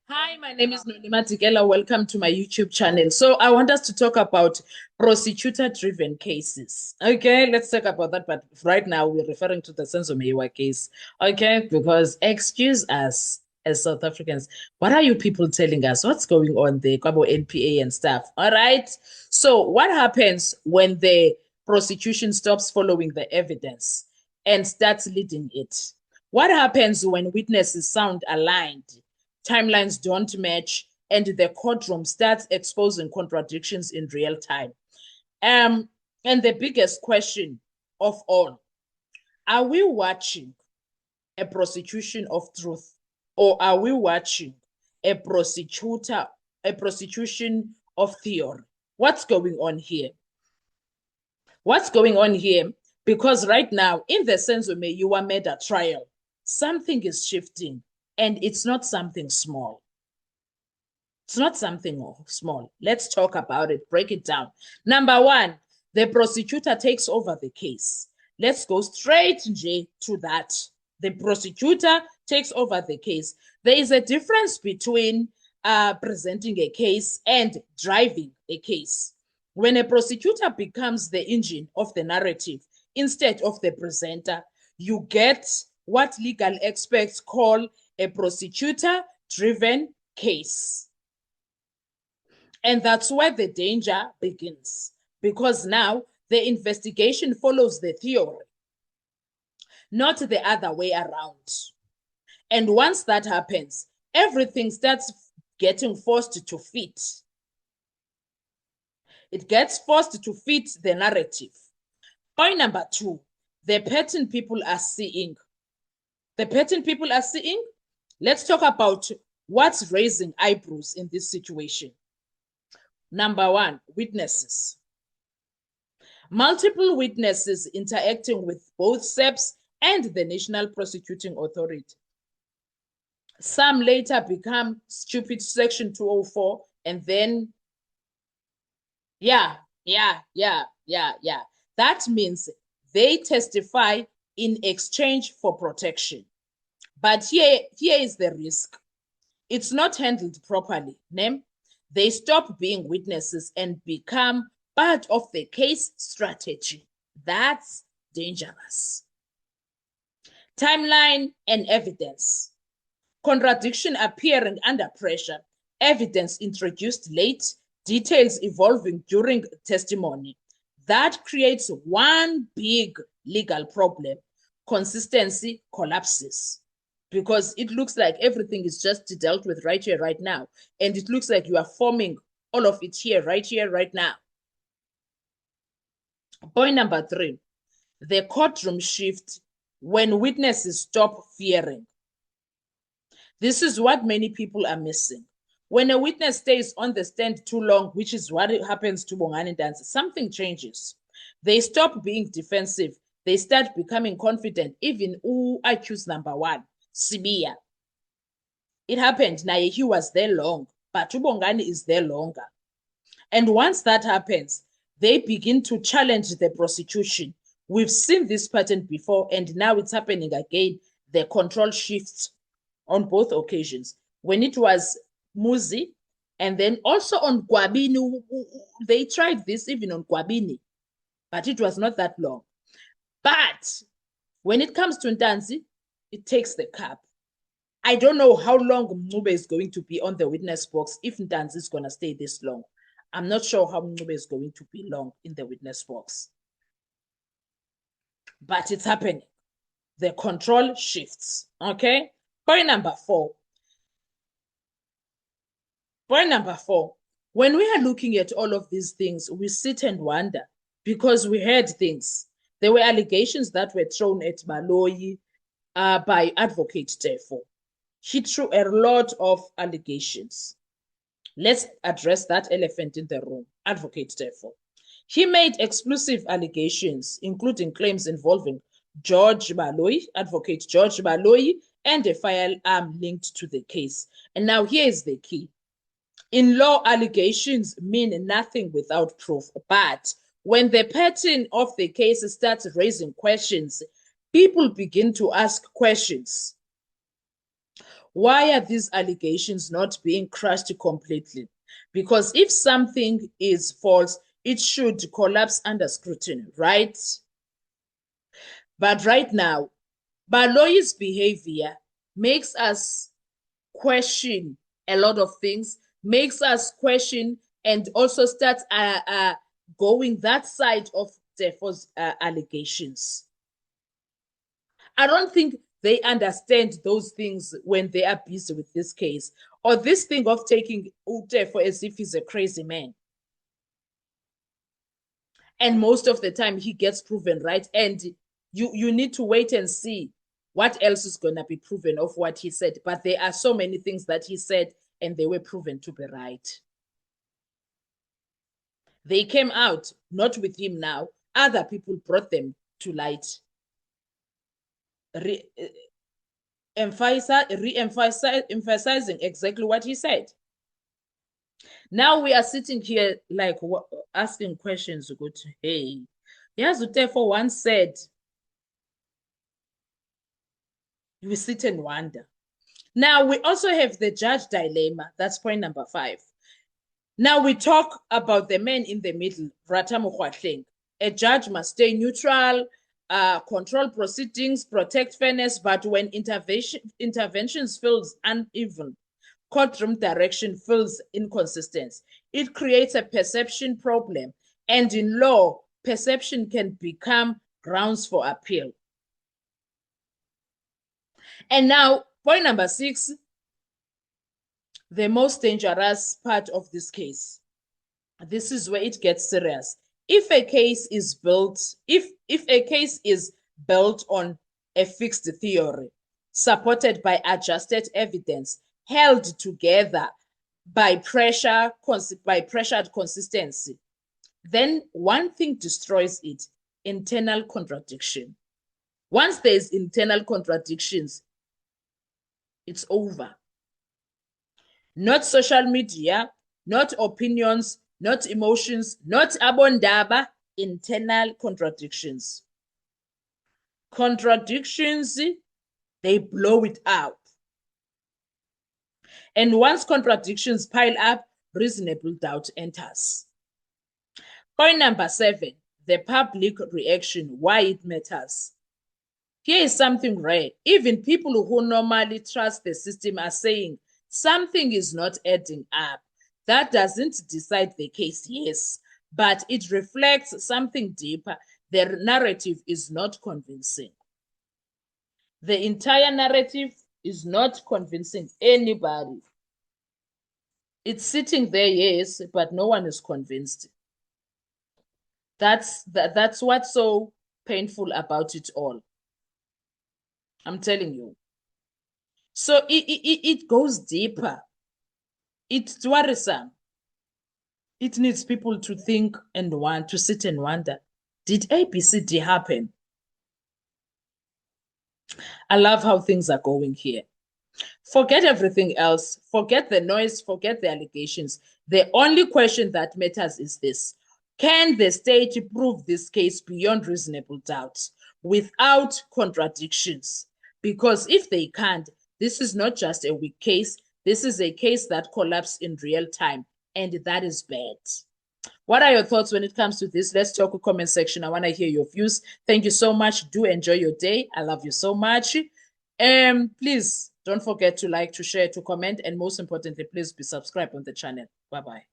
Hi, my name is Nolima Tigela. Welcome to my YouTube channel. So I want us to talk about prosecutor-driven cases. Okay, let's talk about that. But right now we're referring to the Senzo Meyiwa case. Okay, because excuse us as South Africans, what are you people telling us? What's going on there? Kwabo NPA and stuff. All right. So what happens when the prosecution stops following the evidence and starts leading it? What happens when witnesses sound aligned? Timelines don't match, and the courtroom starts exposing contradictions in real time. And the biggest question of all, are we watching a prosecution of truth, or are we watching a prosecution of theory? What's going on here? What's going on here? Because right now, in the Senzo Meyiwa murder trial, something is shifting, and it's not something small. It's not something small. Let's talk about it, break it down. Number one, the prosecutor takes over the case. Let's go straight to that. The prosecutor takes over the case. There is a difference between presenting a case and driving a case. When a prosecutor becomes the engine of the narrative instead of the presenter, you get what legal experts call a prosecutor-driven case. And that's where the danger begins, because now the investigation follows the theory, not the other way around. And once that happens, everything starts getting forced to fit. It gets forced to fit the narrative. Point number two, the pattern people are seeing. The pattern people are seeing? Let's talk about what's raising eyebrows in this situation. Number one, witnesses. Multiple witnesses interacting with both SAPS and the National Prosecuting Authority. Some later become stupid Section 204, and then, yeah. That means they testify in exchange for protection. But here is the risk. It's not handled properly. They stop being witnesses and become part of the case strategy. That's dangerous. Timeline and evidence. Contradiction appearing under pressure. Evidence introduced late. Details evolving during testimony. That creates one big legal problem. Consistency collapses, because it looks like everything is just dealt with right here, right now. And it looks like you are forming all of it here, right now. Point number three, the courtroom shift when witnesses stop fearing. This is what many people are missing. When a witness stays on the stand too long, which is what happens to Bongani Ntanzi, something changes. They stop being defensive. They start becoming confident. Even accused number one, Sibiya. It happened. Naye, he was there long, but Bongani is there longer. And once that happens, they begin to challenge the prosecution. We've seen this pattern before, and now it's happening again. The control shifts on both occasions. When it was Muzi, and then also on Gwabini, they tried this even on Gwabini, but it was not that long. But when it comes to Ntanzi, it takes the cup. I don't know how long Mncube is going to be on the witness box if Ntanzi is going to stay this long. I'm not sure how Mncube is going to be long in the witness box. But it's happening. The control shifts. Okay? Point number four. When we are looking at all of these things, we sit and wonder, because we heard things. There were allegations that were thrown at Baloyi by Advocate Tefo. He threw a lot of allegations. Let's address that elephant in the room, Advocate Tefo. He made explosive allegations, including claims involving George Baloyi, Advocate George Baloyi, and a firearm linked to the case. And now here is the key. In law, allegations mean nothing without proof. But when the pattern of the case starts raising questions, people begin to ask questions. Why are these allegations not being crushed completely? Because if something is false, it should collapse under scrutiny, right? But right now, Baloyi's behavior makes us question a lot of things, makes us question and also start going that side of Tefo's allegations. I don't think they understand those things when they are busy with this case, or this thing of taking Utefo as if he's a crazy man. And most of the time he gets proven right. And you need to wait and see what else is going to be proven of what he said. But there are so many things that he said and they were proven to be right. They came out, not with him now. Other people brought them to light. Emphasizing exactly what he said. Now we are sitting here like asking questions. Good, hey, Yazutefo once said, we sit and wonder. Now we also have the judge dilemma. That's point number 5. Now we talk about the man in the middle, Ratamu Khwahleng. A judge must stay neutral, control proceedings, protect fairness, but when interventions feels uneven, courtroom direction feels inconsistent, it creates a perception problem. And in law, perception can become grounds for appeal. And now, point number 6, the most dangerous part of this case. This is where it gets serious. If a case is built, if a case is built on a fixed theory, supported by adjusted evidence, held together by pressured consistency, then one thing destroys it: internal contradiction. Once there's internal contradictions, it's over. Not social media, not opinions, not emotions, not abondaba, internal contradictions. Contradictions, they blow it out. And once contradictions pile up, reasonable doubt enters. Point number 7, the public reaction, why it matters. Here is something rare. Even people who normally trust the system are saying something is not adding up. That doesn't decide the case, yes, but it reflects something deeper. The narrative is not convincing. The entire narrative is not convincing anybody. It's sitting there, yes, but no one is convinced. That's what's so painful about it all. I'm telling you. So it goes deeper. It's worrisome. It needs people to think and want to sit and wonder, did ABCD happen? I love how things are going here. Forget everything else. Forget the noise. Forget the allegations. The only question that matters is this: can the state prove this case beyond reasonable doubt without contradictions? Because if they can't, this is not just a weak case. This is a case that collapsed in real time, and that is bad. What are your thoughts when it comes to this? Let's talk in the comment section. I want to hear your views. Thank you so much. Do enjoy your day. I love you so much. Please don't forget to like, to share, to comment, and most importantly, please be subscribed on the channel. Bye-bye.